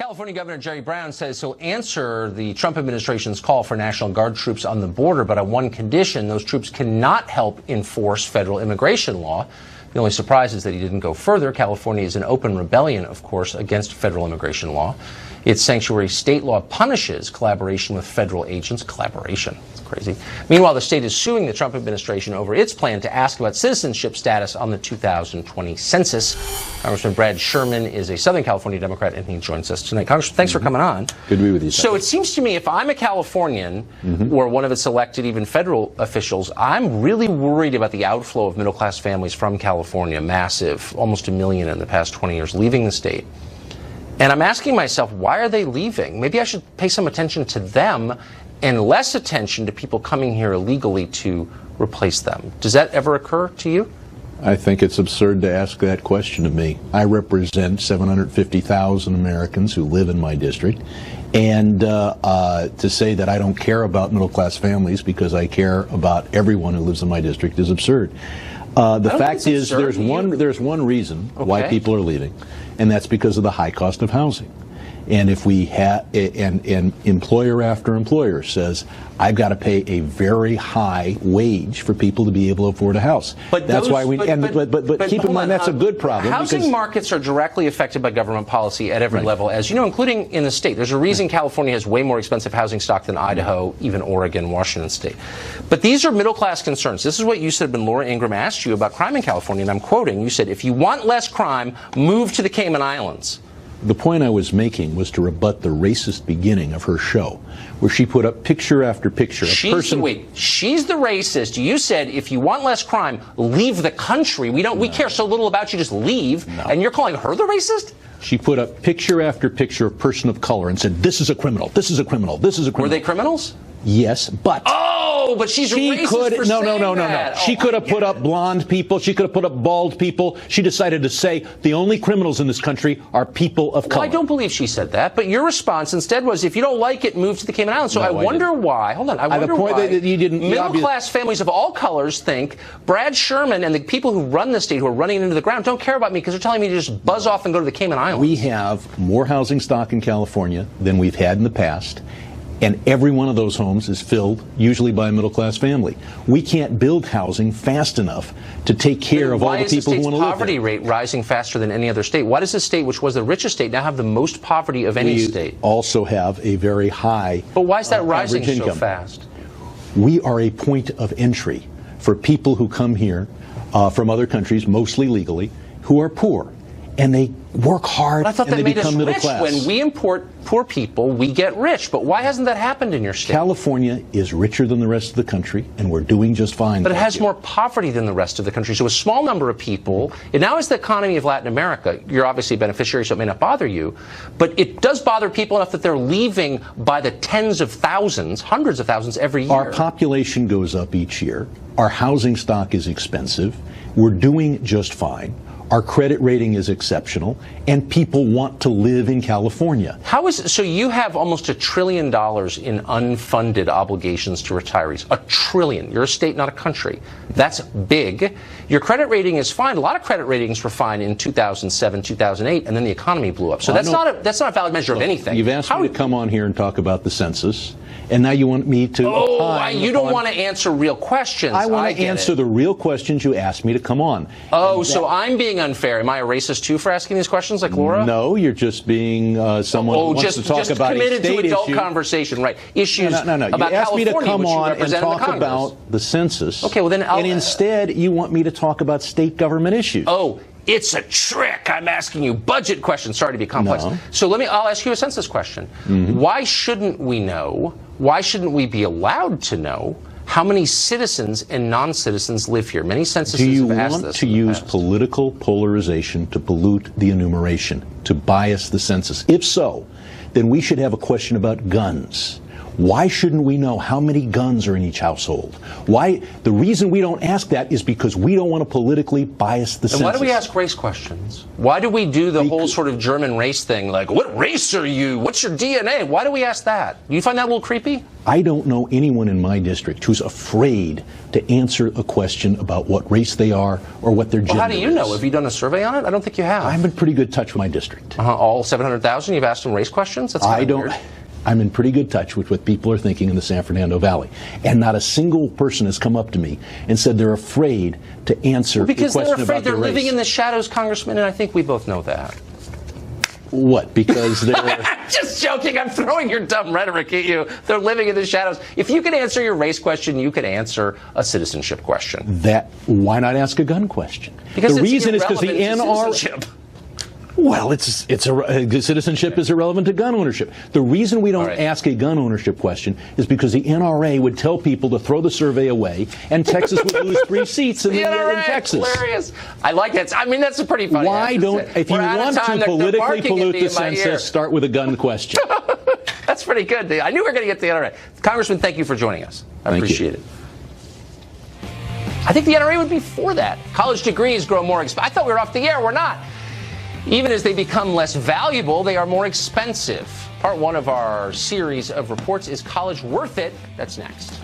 California Governor Jerry Brown says he'll answer the Trump administration's call for National Guard troops on the border, but on one condition: those troops cannot help enforce federal immigration law. The only surprise is that he didn't go further. California is in open rebellion, of course, against federal immigration law. Its sanctuary state law punishes collaboration with federal agents. Collaboration. It's crazy. Meanwhile, the state is suing the Trump administration over its plan to ask about citizenship status on the 2020 census. Congressman Brad Sherman is a Southern California Democrat, and he joins us tonight. Congressman, thanks for coming on. Good to be with you. So it seems to me, if I'm a Californian or one of its elected, even federal officials, I'm really worried about the outflow of middle-class families from California. Massive, almost 1 million in the past 20 years, leaving the state. And I'm asking myself, why are they leaving? Maybe I should pay some attention to them and less attention to people coming here illegally to replace them. Does that ever occur to you? I think it's absurd to ask that question of me. I represent 750,000 Americans who live in my district. And to say that I don't care about middle-class families because I care about everyone who lives in my district is absurd. The fact is, there's one reason why people are leaving, and that's because of the high cost of housing. And if we have, and employer after employer says, I've got to pay a very high wage for people to be able to afford a house. But that's why we. But keep in mind, that's a good problem. Housing markets are directly affected by government policy at every level, as you know, including in the state. There's a reason California has way more expensive housing stock than Idaho, even Oregon, Washington State. But these are middle-class concerns. This is what you said when Laura Ingraham asked you about crime in California, and I'm quoting. You said, if you want less crime, move to the Cayman Islands. The point I was making was to rebut the racist beginning of her show, where she put up picture after picture. She's the racist. You said, if you want less crime, leave the country. We care so little about you, just leave. No. And you're calling her the racist? She put up picture after picture of person of color and said, this is a criminal, this is a criminal, this is a criminal. Were they criminals? Yes, but... Oh, but she's racist for saying that. She could have put up blonde people. She could have put up bald people. She decided to say the only criminals in this country are people of color. I don't believe she said that. But your response instead was, if you don't like it, move to the Cayman Islands. So I wonder why. Hold on. I wonder why middle-class families of all colors think Brad Sherman and the people who run the state, who are running it into the ground, don't care about me because they're telling me to just buzz off and go to the Cayman Islands. We have more housing stock in California than we've had in the past. And every one of those homes is filled, usually by a middle-class family. We can't build housing fast enough to take care of all the people who want to live there. Why is the state's poverty rate rising faster than any other state? Why does this state, which was the richest state, now have the most poverty of any state? We also have a very high But why is that rising average income. So fast? We are a point of entry for people who come here from other countries, mostly legally, who are poor. And they work hard and they become middle class. When we import poor people, we get rich. But why hasn't that happened in your state? California is richer than the rest of the country, and we're doing just fine. But it has more poverty than the rest of the country. So a small number of people, it now is the economy of Latin America. You're obviously a beneficiary, so it may not bother you. But it does bother people enough that they're leaving by the tens of thousands, hundreds of thousands every year. Our population goes up each year. Our housing stock is expensive. We're doing just fine. Our credit rating is exceptional, and people want to live in California. So you have almost $1 trillion in unfunded obligations to retirees. $1 trillion. You're a state, not a country. That's big. Your credit rating is fine. A lot of credit ratings were fine in 2007, 2008, and then the economy blew up. So that's not a valid measure of anything. You've asked me to come on here and talk about the census, and now you want me to you don't want to answer real questions. I want to answer the real questions you asked me to come on. So I'm being unfair. Am I a racist too for asking these questions, like Laura? No, you're just being someone who wants to talk about a state issue. Just committed to adult conversation, right? Issues No. You about asked me to come on and talk the about the census. Okay, well then and instead you want me to talk about state government issues. Oh, it's a trick. I'm asking you budget questions. Sorry to be complex. No. So I'll ask you a census question. Why shouldn't we know? Why shouldn't we be allowed to know how many citizens and non-citizens live here? Many censuses have asked this. Do you want to use political polarization to pollute the enumeration, to bias the census? If so, then we should have a question about guns. Why shouldn't we know how many guns are in each household? Why? The reason we don't ask that is because we don't want to politically bias the census. And why do we ask race questions? Why do we do the whole sort of German race thing, like, what race are you? What's your DNA? Why do we ask that? Do you find that a little creepy? I don't know anyone in my district who's afraid to answer a question about what race they are or what their gender is. Well, how do you know? Have you done a survey on it? I don't think you have. I'm in pretty good touch with my district. All 700,000? You've asked them race questions? That's kind of weird. I'm in pretty good touch with what people are thinking in the San Fernando Valley. And not a single person has come up to me and said they're afraid to answer the question about their race. Because they're afraid they're living in the shadows, Congressman, and I think we both know that. What? Because they're... Just joking. I'm throwing your dumb rhetoric at you. They're living in the shadows. If you can answer your race question, you can answer a citizenship question. Why not ask a gun question? Because the reason is because the NRA... Well, citizenship is irrelevant to gun ownership. The reason we don't ask a gun ownership question is because the NRA would tell people to throw the survey away, and Texas would lose 3 seats in Texas. Hilarious. I like that. I mean, that's a pretty funny. If you want to politically pollute the census, start with a gun question. That's pretty good. I knew we were going to get to the NRA. Congressman, thank you for joining us. I appreciate it. I think the NRA would be for that. College degrees grow more expensive. I thought we were off the air. We're not. Even as they become less valuable, they are more expensive. Part 1 of our series of reports, Is College Worth It? That's next.